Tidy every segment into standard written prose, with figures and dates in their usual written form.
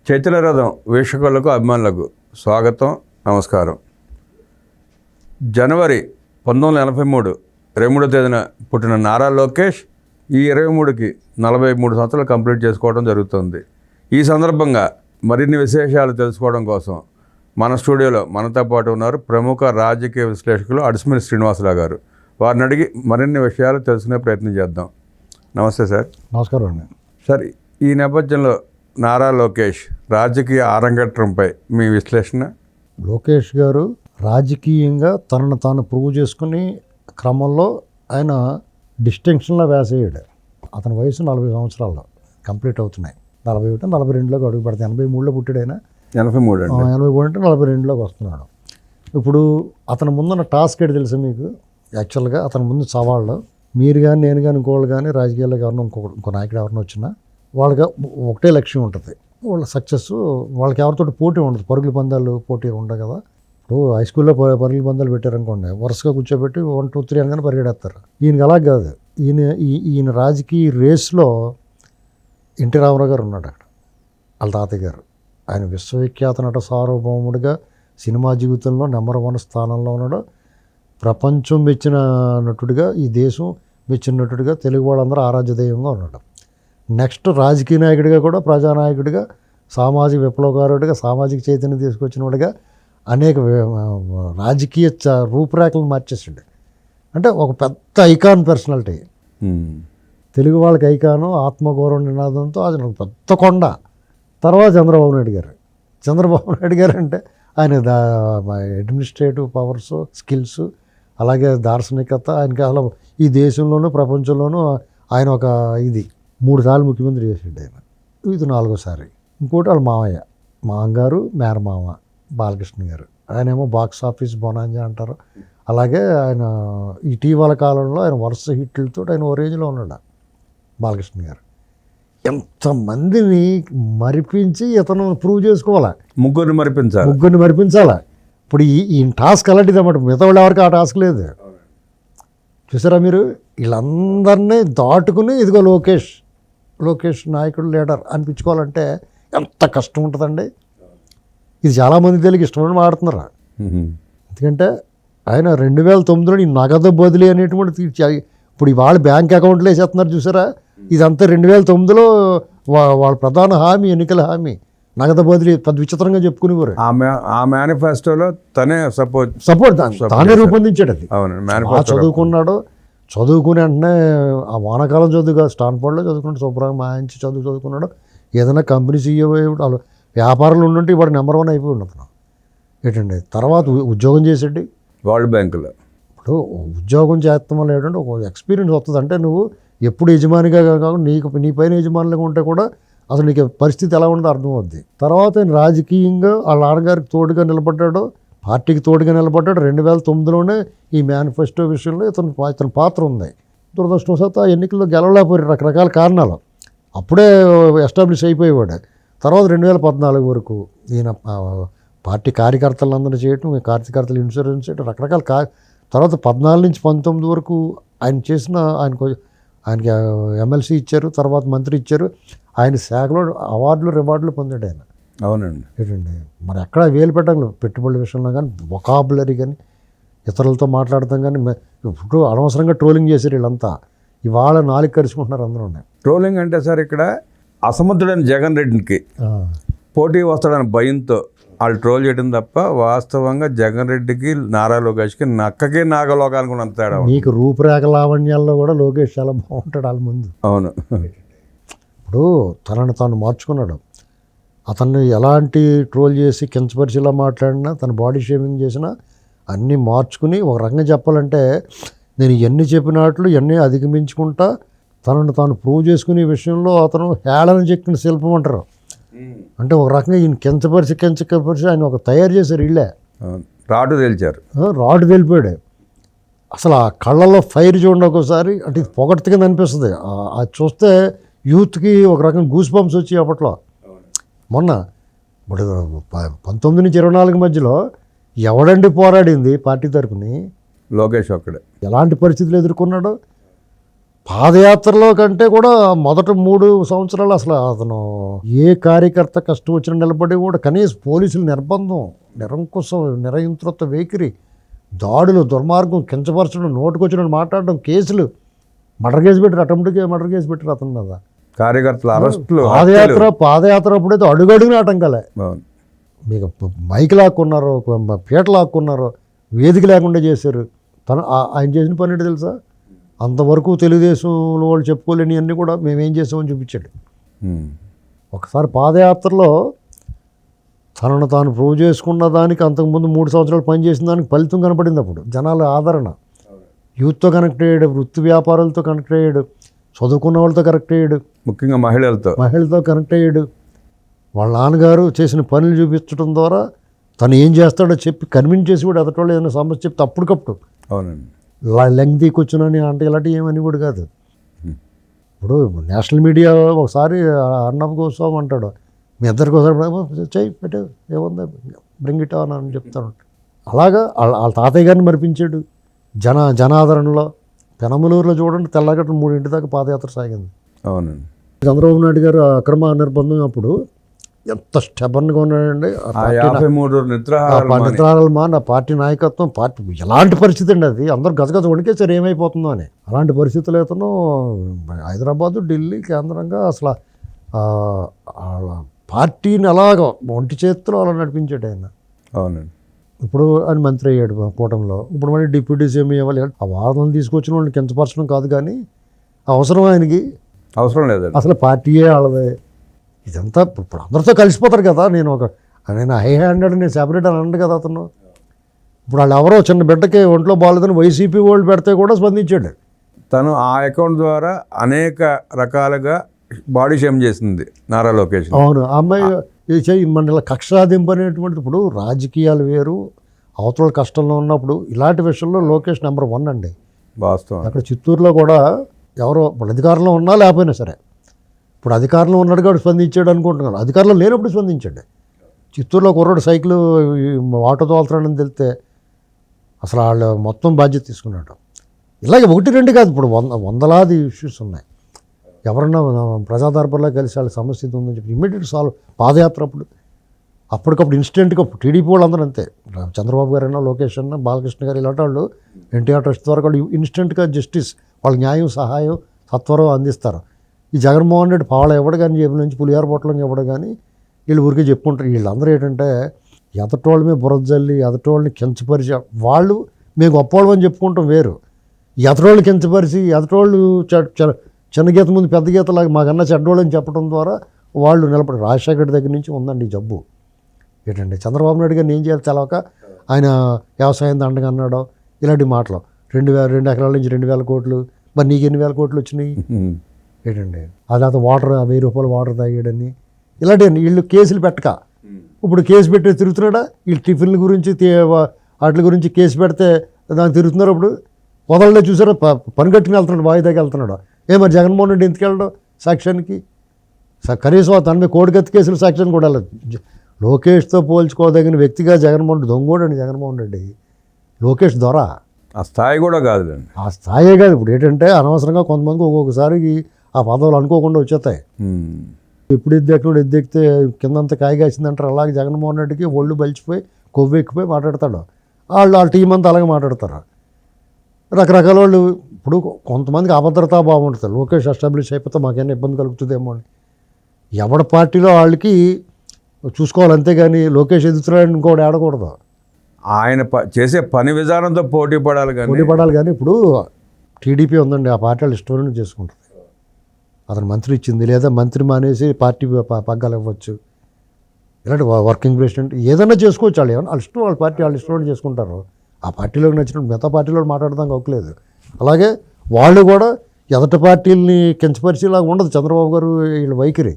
చైతన్య రథం వీక్షకులకు అభిమానులకు స్వాగతం, నమస్కారం. జనవరి 1983 23వ తేదీన పుట్టిన నారా లోకేష్ ఈ 23కి 43 సంవత్సరాలు కంప్లీట్ చేసుకోవడం జరుగుతుంది. ఈ సందర్భంగా మరిన్ని విశేషాలు తెలుసుకోవడం కోసం మన స్టూడియోలో మనతో పాటు ఉన్నారు ప్రముఖ రాజకీయ విశ్లేషకులు అడిసిమిల్లి శ్రీనివాసరావు గారు. వారిని అడిగి మరిన్ని విషయాలు తెలుసుకునే ప్రయత్నం చేద్దాం. నమస్తే సార్. నమస్కారం అండి. సార్, ఈ నేపథ్యంలో నారా లోకేష్ రాజకీయ ఆరంగేట్రంపై మీ విశ్లేషణ. లోకేష్ గారు రాజకీయంగా తనను తాను ప్రూవ్ చేసుకుని క్రమంలో ఆయన డిస్టింక్షన్లో వేసేయడు. అతని వయసు 40 సంవత్సరాల్లో కంప్లీట్ అవుతున్నాయి. 41, 42లోకి అడుగు పెడతాయి. 83లో పుట్టాడు ఆయన. 83 అండి. 83 అంటే 42లోకి వస్తున్నాడు. ఇప్పుడు అతని ముందున్న టాస్క్ ఏంటి తెలుసా మీకు? యాక్చువల్గా అతని ముందు సవాళ్ళు, మీరు కానీ నేను కానీ ఇంకోళ్ళు కానీ రాజకీయాల్లో ఎవరినో ఇంకో నాయకుడు ఎవరినో వచ్చినా వాళ్ళకి ఒకటే లక్ష్యం ఉంటుంది, వాళ్ళ సక్సెస్. వాళ్ళకి ఎవరితో పోటీ ఉండదు, పరుగుల పందాలు పోటీ ఉండదు కదా. ఇప్పుడు హై స్కూల్లో పరుగుల పందాలు పెట్టారనుకోండి, వరుసగా కూర్చోబెట్టి 1, 2, 3 అనగానే పరిగెడేస్తారు. ఈయనకి అలా కాదు. ఈయన రాజకీయ రేస్లో ఎన్టీ రామారావు గారు ఉన్నాడు అక్కడ, వాళ్ళ తాతయ్య గారు. ఆయన విశ్వవిఖ్యాత నట సార్వభౌముడిగా సినిమా జీవితంలో నెంబర్ 1 స్థానంలో ఉన్నాడు. ప్రపంచం మెచ్చిన నటుడిగా, ఈ దేశం మెచ్చిన నటుడిగా, తెలుగు వాళ్ళందరూ ఆరాధ్య దైవంగా ఉన్నాడు. నెక్స్ట్ రాజకీయ నాయకుడిగా కూడా, ప్రజానాయకుడిగా, సామాజిక విప్లవకారుడిగా, సామాజిక చైతన్యం తీసుకొచ్చిన వాడిగా అనేక రాజకీయ రూపురేఖలను మార్చేసాడు. అంటే ఒక పెద్ద ఐకాన్ పర్సనాలిటీ. తెలుగు వాళ్ళకి ఐకాను, ఆత్మగౌరవ నినాదంతో అది ఒక పెద్ద కొండ. తర్వాత చంద్రబాబు నాయుడు గారు అంటే ఆయన అడ్మినిస్ట్రేటివ్ పవర్స్, స్కిల్స్, అలాగే దార్శనికత. ఆయనకి అసలు ఈ దేశంలోనూ ప్రపంచంలోనూ ఆయన ఒక 3 సార్లు ముఖ్యమంత్రి చేసాడు ఆయన. ఇది 4వసారి. ఇంకోటి వాళ్ళ మామయ్య, మామగారు, మేనమామ బాలకృష్ణ గారు. ఆయన ఏమో బాక్స్ ఆఫీస్ బొనాంజా అంటారు. అలాగే ఆయన ఇటీవల కాలంలో ఆయన వరుస హిట్లతో ఆయన ఓ రేంజ్లో ఉన్నాడు బాలకృష్ణ గారు. ఎంతమందిని మరిపించి ఇతను ప్రూవ్ చేసుకోవాలా, ముగ్గురిని మరిపించాలా. ఇప్పుడు ఈ టాస్క్ అలాంటిది అన్నమాట. మిగతా వాళ్ళు ఎవరికి ఆ టాస్క్ లేదు. చూసారా మీరు? వీళ్ళందరినీ దాటుకుని ఇదిగో లోకేష్ నాయకుడు, లీడర్ అనిపించుకోవాలంటే ఎంత కష్టం ఉంటుందండి. ఇది చాలామంది తెలుగు ఇష్టమని మాడుతున్నారు. ఎందుకంటే ఆయన 2009లో ఈ నగదు బదిలీ అనేటువంటి ఇప్పుడు ఇవాళ బ్యాంక్ అకౌంట్లు వేసేస్తున్నారు చూసారా? ఇదంతా 2009లో వాళ్ళ ప్రధాన హామీ, ఎన్నికల హామీ నగదు బదిలీ. పెద్ద విచిత్రంగా చెప్పుకునేవారు. ఆ మేనిఫెస్టోలో సపోర్ట్ తానే రూపొందించాడు. అది చదువుకున్నాడు. చదువుకుని వెంటనే ఆ వానాకాలం చదువుగా స్టాన్ఫోర్డ్లో చదువుకుంటే శుభ్రంగా మాయించి చదువుకున్నాడు. ఏదైనా కంపెనీ సీఈఓ వాళ్ళు వ్యాపారాలు ఉండుంటే ఇప్పుడు నెంబర్ 1 అయిపోయి ఉండదు ఏంటండి. తర్వాత ఉద్యోగం చేసేది వరల్డ్ బ్యాంకులో. ఇప్పుడు ఉద్యోగం చేస్తాం వల్ల ఏంటంటే ఒక ఎక్స్పీరియన్స్ వస్తుంది. అంటే నువ్వు ఎప్పుడు యజమానిగా కాకుండా నీ పైన యజమానులుగా ఉంటే కూడా అసలు నీకు పరిస్థితి ఎలా ఉంటుందో అర్థమవుద్ది. తర్వాత ఆయన రాజకీయంగా వాళ్ళ నాన్నగారికి తోడుగా నిలబడ్డాడు, పార్టీకి తోడుగా నిలబడ్డాడు. 2009లోనే ఈ మేనిఫెస్టో విషయంలో ఇతని పాత్ర ఉంది. దురదృష్టవశాత్తు ఆ ఎన్నికల్లో గెలవలేకపోయారు, రకరకాల కారణాలు. అప్పుడే ఎస్టాబ్లిష్ అయిపోయేవాడు. తర్వాత 2014 వరకు ఈయన పార్టీ కార్యకర్తలందరూ చేయటం, కార్యకర్తలు ఇన్సూరెన్స్ చేయడం, రకరకాల తర్వాత 14 నుంచి 19 వరకు ఆయన చేసిన ఆయనకి ఎమ్మెల్సీ ఇచ్చారు, తర్వాత మంత్రి ఇచ్చారు. ఆయన శాఖలో అవార్డులు, రివార్డులు పొందాడు ఆయన. అవునండి. ఏంటండి మరి ఎక్కడ వేలు పెట్టాలి, పెట్టుబడుల విషయంలో కానీ, వొకాబులరీ కానీ, ఇతరులతో మాట్లాడతాం కానీ. ఇప్పుడు అనవసరంగా ట్రోలింగ్ చేశారు వీళ్ళంతా. ఇవాళ 4 కరుచుకుంటున్నారు అందరూ. ట్రోలింగ్ అంటే సార్ ఇక్కడ అసమర్థుడైన జగన్ రెడ్డికి పోటీ వస్తాడని భయంతో వాళ్ళు ట్రోల్ చేయడం తప్ప వాస్తవంగా జగన్ రెడ్డికి, నారా లోకేష్కి నక్కకి నాగలోకానికి ఉన్నంత తేడా. మీకు రూపురేఖ లావణ్యాల్లో కూడా లోకేష్ చాలా బాగుంటాడు వాళ్ళ ముందు. అవును. ఇప్పుడు తనను తాను మార్చుకున్నాడు. అతన్ని ఎలాంటి ట్రోల్ చేసి కించపరిచేలా మాట్లాడినా, తన బాడీ షేమింగ్ చేసినా అన్నీ మార్చుకుని ఒక రకంగా చెప్పాలంటే నేను ఎన్ని చెప్పినట్లు ఎన్ని అధిగమించుకుంటా తనను తాను ప్రూవ్ చేసుకునే విషయంలో అతను హేళన చెక్కిన శిల్పం అంటారు. అంటే ఒక రకంగా ఈయన కించపరిచి ఆయన ఒక తయారు చేశారు. వీళ్ళే రాడు తెలిపాడు. అసలు ఆ కళ్ళలో ఫైర్ చూడండి ఒకసారి. అంటే ఇది పొగడ్త కింద అనిపిస్తుంది. అది చూస్తే యూత్కి ఒక రకంగా గూస్ బంప్స్ వచ్చి అప్పట్లో. మొన్న ఇప్పుడు 19 నుంచి 24 మధ్యలో ఎవడండి పోరాడింది పార్టీ తరపుని? లోకేష్ ఒక్కడే. ఎలాంటి పరిస్థితులు ఎదుర్కొన్నాడో పాదయాత్రలో కంటే కూడా మొదటి 3 సంవత్సరాలు అసలు అతను ఏ కార్యకర్త కష్టం వచ్చిన నిలబడి కూడా కనీసం పోలీసుల నిర్బంధం, నిరంకుశం, నిరయంత్రిత వైఖరి, దాడులు, దుర్మార్గం, కించపరచడం, నోటుకొచ్చిన మాట్లాడడం, కేసులు, మర్డర్ కేసు పెట్టారు, అటెంప్ట్కి మర్డర్ కేసు పెట్టారు అతని మీద. కార్యకర్తల అరెస్టులు, పాదయాత్ర అప్పుడైతే అడుగడుగున ఆటంకాలే. అవును. మీకు మైక్ లాక్కున్నారు, పీట లాక్కున్నారు, వేదిక లేకుండా చేశారు. ఆయన చేసిన పని ఏంటి తెలుసా? అంతవరకు తెలుగుదేశం వాళ్ళు చెప్పుకోలేని అన్నీ కూడా మేమేం చేసామని చూపించాడు. ఒకసారి పాదయాత్రలో తనను తాను ప్రూవ్ చేసుకున్న దానికి, అంతకుముందు 3 సంవత్సరాలు పనిచేసిన దానికి ఫలితం కనపడింది. అప్పుడు జనాల ఆదరణ, యూత్తో కనెక్ట్ అయ్యాడు, వృత్తి వ్యాపారాలతో కనెక్ట్ అయ్యాడు, చదువుకున్న వాళ్ళతో కనెక్ట్ అయ్యాడు, ముఖ్యంగా మహిళలతో కనెక్ట్ అయ్యాడు. వాళ్ళ నాన్నగారు చేసిన పనులు చూపించడం ద్వారా తను ఏం చేస్తాడో చెప్పి కన్విన్స్ చేసి కూడా ఎదటోళ్ళు ఏదైనా సమస్య చెప్తే అప్పటికప్పుడు. అవునండి. లెంగ్తీ కూర్చునని అంటే ఇలాంటివి ఏమని కూడా కాదు. ఇప్పుడు నేషనల్ మీడియా ఒకసారి అర్ణబ్ గోస్వామి అంటాడు, మీ ఇద్దరికి ఒకసారి చెయ్యి పెట్టు, ఏముంది, బ్రింగ్ ఇట్ ఆన్ అని చెప్తాడు. అలాగా వాళ్ళ తాతయ్య గారిని మరిపించాడు. జనాదరణలో పెనమలూరులో చూడండి, తెల్లగట్ట 3 దాకా పాదయాత్ర సాగింది. అవునండి. చంద్రబాబు నాయుడు గారు అక్రమ నిర్బంధం అప్పుడు ఎంత స్టెబన్గా ఉన్నాడండి. 53 నిద్రాహారాలు నా పార్టీ నాయకత్వం, పార్టీ ఎలాంటి పరిస్థితి అండి అది, అందరూ గజగజ వణికేసారు ఏమైపోతుందో అని. అలాంటి పరిస్థితులు అతను హైదరాబాదు, ఢిల్లీ కేంద్రంగా అసలు పార్టీని అలాగ ఒంటి చేతిలో అలా నడిపించాడు ఆయన. అవునండి. ఇప్పుడు ఆయన మంత్రి అయ్యాడు కూటమిలో. ఇప్పుడు మళ్ళీ డిప్యూటీ సీఎం ఇవ్వాలి. ఆ వాదనలు తీసుకొచ్చిన వాళ్ళని కించపరచడం కాదు, కానీ అవసరం ఆయనకి అవసరం లేదు. అసలు పార్టీయే వాళ్ళదే. ఇదంతా ఇప్పుడు అందరితో కలిసిపోతారు కదా. నేను హై హ్యాండెడ్, నేను సెపరేట్ అని అన్నాడు కదా అతను. ఇప్పుడు వాళ్ళు ఎవరో చిన్న బిడ్డకి ఒంట్లో బాగాలేదని వైసీపీ వాళ్ళు పెడితే కూడా స్పందించాడు. తను ఆ అకౌంట్ ద్వారా అనేక రకాలుగా బాడీ షేమ్ చేసింది నారా లోకేష్. అవును, ఆ అమ్మాయి మన ఇలా కక్షాదింపు అనేటువంటిది. ఇప్పుడు రాజకీయాలు వేరు, అవతల కష్టంలో ఉన్నప్పుడు ఇలాంటి విషయంలో లోకేష్ నెంబర్ 1 అండి. వాస్తవం. అక్కడ చిత్తూరులో కూడా ఎవరో ఇప్పుడు అధికారంలో ఉన్నా లేకపోయినా సరే, ఇప్పుడు అధికారంలో ఉన్నాడు కాబట్టి స్పందించాడు అనుకుంటున్నాను, అధికారంలో లేనప్పుడు స్పందించాడు. చిత్తూరులో కుర్రాడు సైకిల్ ఆటో తోలుతాడని తెలితే అసలు వాళ్ళు మొత్తం బాధ్యత తీసుకున్నాడు. ఇలాగే 1-2 కాదు, ఇప్పుడు వందలాది ఇష్యూస్ ఉన్నాయి. ఎవరన్నా ప్రజాదర్బార్లో కలిసి వాళ్ళ సమస్య ఉందని చెప్పి ఇమ్మీడియట్ సాల్వ్. పాదయాత్ర అప్పటికప్పుడు ఇన్స్టెంట్గా టీడీపీ వాళ్ళు అందరూ అంతే, చంద్రబాబు గారైనా, లోకేష్ అన్న, బాలకృష్ణ గారు, ఇలాంటి వాళ్ళు ఎన్టీఆర్ ట్రస్ట్ ద్వారా వాళ్ళు ఇన్స్టెంట్గా జస్టిస్, వాళ్ళ న్యాయం, సహాయం సత్వరం అందిస్తారు. ఈ జగన్మోహన్ రెడ్డి పావుల ఇవ్వడు కానీ, జేబుల నుంచి పులిహార పొట్టలం ఇవ్వడు కానీ, వీళ్ళు ఊరికే చెప్పుకుంటారు. వీళ్ళందరూ ఏంటంటే ఎదటోళ్ళ మీద బురద జల్లి, ఎదటోళ్ళని కించపరిచి, వాళ్ళు మేము గొప్పవాళ్ళం అని చెప్పుకుంటాం వేరు, ఎదటోళ్ళు కించపరిచి, ఎదటోళ్ళు చిన్న గీత ముందు పెద్ద గీతలాగా మాకన్నా చెడ్డోళ్ళని చెప్పడం ద్వారా వాళ్ళు నిలబడి. రాజశేఖర్ దగ్గర నుంచి ఉందండి ఈ జబ్బు. ఏంటంటే చంద్రబాబు నాయుడు గారిని ఏం చేయాలి తెలవక ఆయన వ్యవసాయం దండగా అన్నాడు, ఇలాంటి మాటలు. 2 ఎకరాల నుంచి 2,000 కోట్లు, మరి నీకు ఎన్ని వేల కోట్లు వచ్చినాయి ఏంటండి, అది వాటర్ 1000 రూపాయలు వాటర్ తాగాడని, ఇలాంటివన్నీ. వీళ్ళు కేసులు పెట్టక ఇప్పుడు కేసు పెట్టి తిరుగుతున్నాడా, వీళ్ళు టిఫిన్ల గురించి వాటి గురించి కేసు పెడితే దాన్ని తిరుగుతున్నారు. ఇప్పుడు వదలలే చూసారా, పని కట్టుకుని వెళ్తున్నాడు, వాయిదాకి వెళ్తున్నాడు. మరి జగన్మోహన్ రెడ్డి ఎందుకు వెళ్ళడం సాక్ష్యానికి? కనీసం తన మీద కోడికత్తి కేసులు సాక్ష్యాన్ని కూడా వెళ్ళదు. లోకేష్తో పోల్చుకోదగిన వ్యక్తిగా జగన్మోహన్ రెడ్డి దొంగోడండి. జగన్మోహన్ రెడ్డి లోకేష్ దొర ఆ స్థాయి కూడా కాదు, ఆ స్థాయే కాదు. ఇప్పుడు ఏంటంటే అనవసరంగా కొంతమందికి ఒక్కొక్కసారి ఆ పదవులు అనుకోకుండా వచ్చేస్తాయి. ఎప్పుడు ఎద్దెక్కితే కిందంతా కాయగాసిందంటారు. అలాగే జగన్మోహన్ రెడ్డికి ఒళ్ళు బలిచిపోయి కొవ్వెక్కిపోయి మాట్లాడతాడు. వాళ్ళ టీం అంతా అలాగే మాట్లాడతారు. రకరకాల వాళ్ళు. ఇప్పుడు కొంతమందికి అభద్రతా భావం ఉంటుంది. లోకేష్ ఎస్టాబ్లిష్ అయిపోతే మాకేమైనా ఇబ్బంది కలుగుతుందేమో అని ఎవడ పార్టీలో వాళ్ళకి చూసుకోవాలి, అంతేగాని లోకేష్ ఎదుగుతున్నాడని ఇంకోటి ఆడకూడదు. ఆయన చేసే పని విధానంతో పోటీ పడాలి కానీ ఇప్పుడు టీడీపీ ఉందండి, ఆ పార్టీ వాళ్ళు ఇష్టం చేసుకుంటుంది. అతను మంత్రి ఇచ్చింది, లేదా మంత్రి మానేసి పార్టీ పగ్గాలు ఇవ్వచ్చు. ఇలాంటి వర్కింగ్ ప్రెసిడెంట్ ఏదైనా చేసుకోవచ్చు. వాళ్ళు ఏమన్నా వాళ్ళ ఇష్టం, వాళ్ళ పార్టీ వాళ్ళు ఇష్టం చేసుకుంటారు. ఆ పార్టీలోకి నచ్చినట్టు మిగతా పార్టీలో మాట్లాడదాం అవట్లేదు. అలాగే వాళ్ళు కూడా ఎదటి పార్టీలని కించపరిచేలాగా ఉండదు చంద్రబాబు గారు వీళ్ళ వైఖరి.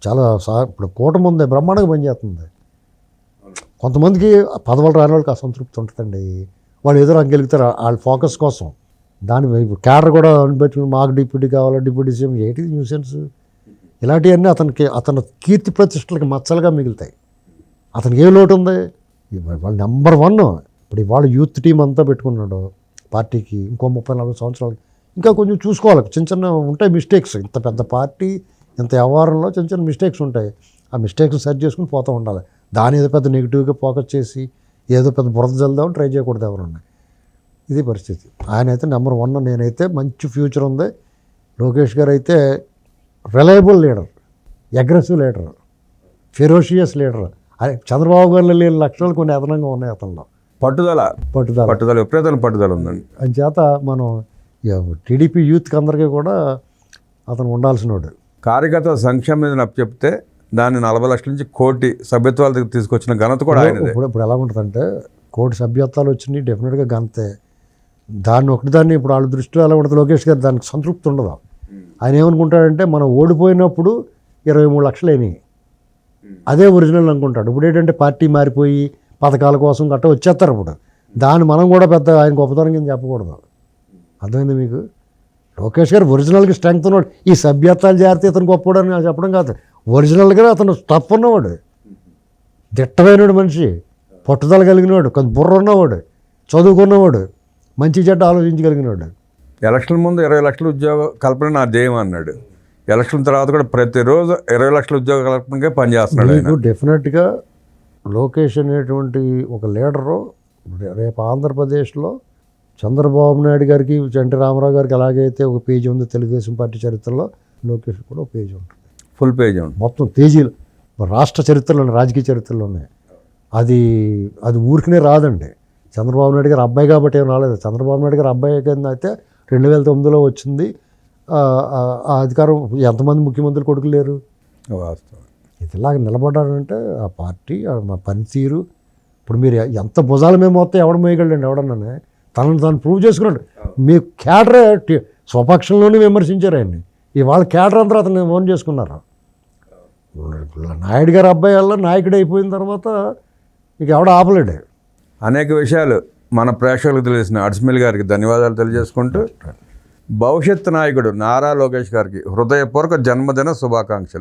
చాలా ఇప్పుడు కూటమి ఉంది, బ్రహ్మాండంగా పనిచేస్తుంది. కొంతమందికి పదవులు రాని వాళ్ళకి అసంతృప్తి ఉంటుందండి. వాళ్ళు ఏదో గెలుగుతారు వాళ్ళ ఫోకస్ కోసం. దాని క్యాడర్ కూడా అనిపెట్టుకుని మాకు డిప్యూటీ కావాలా, డిప్యూటీ సీఎం, ఏంటి న్యూసెన్స్. ఇలాంటివన్నీ అతని కీర్తి ప్రతిష్టలకు మచ్చలుగా మిగులుతాయి. అతనికి ఏ లోటు ఉంది? వాళ్ళు నెంబర్ 1. ఇప్పుడు ఇవాళ యూత్ టీం అంతా పెట్టుకున్నాడు పార్టీకి. ఇంకో 30-40 సంవత్సరాలు ఇంకా కొంచెం చూసుకోవాలి. చిన్న చిన్న ఉంటాయి మిస్టేక్స్. ఇంత పెద్ద పార్టీ ఇంత వ్యవహారంలో చిన్న చిన్న మిస్టేక్స్ ఉంటాయి. ఆ మిస్టేక్స్ సరి చేసుకుని పోతూ ఉండాలి. దాని ఏదో పెద్ద నెగిటివ్గా ఫోకస్ చేసి ఏదో పెద్ద బురద జల్దామని ట్రై చేయకూడదు ఎవరన్నా. ఇది పరిస్థితి. ఆయన అయితే నెంబర్ 1. నేనైతే మంచి ఫ్యూచర్ ఉంది. లోకేష్ గారు అయితే reliable leader, aggressive leader, ferocious leader. Chandrababu గారిలో లేని లక్షణాలు కొన్ని అదనంగా ఉన్నాయి అతనిలో. పట్టుదల విపరీతమైన పట్టుదల ఉందండి. అంచేత మనం టీడీపీ యూత్కి అందరికీ కూడా అతను ఉండాల్సినోడు. కార్యకర్తల సంక్షేమం మీద నాకు చెప్తే దాన్ని 40 లక్షల నుంచి 1 కోటి సభ్యత్వాల దగ్గర తీసుకొచ్చిన ఘనత కూడా ఆయనదే. ఇప్పుడు ఎలా ఉంటుందంటే 1 కోటి సభ్యత్వాలు వచ్చినాయి, డెఫినెట్గా ఘనతే. దాన్ని ఇప్పుడు వాళ్ళ దృష్టిలో ఎలా ఉంటుంది, లోకేష్ గారు దానికి సంతృప్తి ఉండదు. ఆయన ఏమనుకుంటాడంటే మనం ఓడిపోయినప్పుడు 23 లక్షలు అయినాయి, అదే ఒరిజినల్ అనుకుంటాడు. ఇప్పుడు ఏంటంటే పార్టీ మారిపోయి పథకాల కోసం గట్ట వచ్చేస్తారు. ఇప్పుడు దాన్ని మనం కూడా పెద్ద ఆయన గొప్పతనం కింద చెప్పకూడదు. అర్థమైంది మీకు? లోకేష్ గారు ఒరిజినల్గా స్ట్రెంగ్త్ ఉన్నవాడు. ఈ సభ్యత్వాలు జారితే ఇతను గొప్పవాడు అని చెప్పడం కాదు. ఒరిజినల్గా అతను టఫ్ ఉన్నవాడు, దిట్టమైనవాడు మనిషి, పట్టుదల కలిగినవాడు, కొంత బుర్ర ఉన్నవాడు, చదువుకున్నవాడు, మంచి చెడ్డ ఆలోచించగలిగినవాడు. ఎలక్షన్ ముందు 20 లక్షల ఉద్యోగ కల్పన నా ధ్యేయం అన్నాడు. ఎలక్షన్ తర్వాత కూడా ప్రతిరోజు 20 లక్షల ఉద్యోగ కల్పనకే పనిచేస్తున్నాడు. మీకు డెఫినెట్గా లోకేష్ అనేటువంటి ఒక లీడరు రేపు ఆంధ్రప్రదేశ్లో చంద్రబాబు నాయుడు గారికి, ఎన్టీ రామారావు గారికి ఎలాగైతే ఒక పేజీ ఉందో తెలుగుదేశం పార్టీ చరిత్రలో, లోకేష్ కూడా ఒక పేజీ ఉంటుంది. ఫుల్ పేజీ ఉంటుంది. మొత్తం పేజీలు రాష్ట్ర చరిత్రలోనే, రాజకీయ చరిత్రలోనే. అది ఊరికనే రాదండి. చంద్రబాబు నాయుడు గారు అబ్బాయి కాబట్టి ఏం రాలేదు. చంద్రబాబు నాయుడు గారు అబ్బాయి కింద అయితే 2009లో వచ్చింది. ఆ అధికారం ఎంతమంది ముఖ్యమంత్రులు కొడుకులు లేరు. వాస్తవం. ఇదిలాగ నిలబడ్డాడంటే ఆ పార్టీ మా పనితీరు. ఇప్పుడు మీరు ఎంత భుజాల మేము మొత్తం ఎవడ మోయగలండి, ఎవడన్నా తనను తాను ప్రూవ్ చేసుకున్నాడు. మీ క్యాడరే స్వపక్షంలోనే విమర్శించారు ఆయన్ని. ఇవాళ క్యాడర్ అందరూ అతను ఓన్ చేసుకున్నారు. నాయుడు గారు అబ్బాయి వల్ల నాయకుడు అయిపోయిన తర్వాత ఇక ఎవడ ఆపలేడు. అనేక విషయాలు మన ప్రేక్షకులకు తెలిసిన అడ్స్మిల్ గారికి ధన్యవాదాలు తెలియజేసుకుంటూ, భవిష్యత్ నాయకుడు నారా లోకేష్ గారికి హృదయపూర్వక జన్మదిన శుభాకాంక్షలు.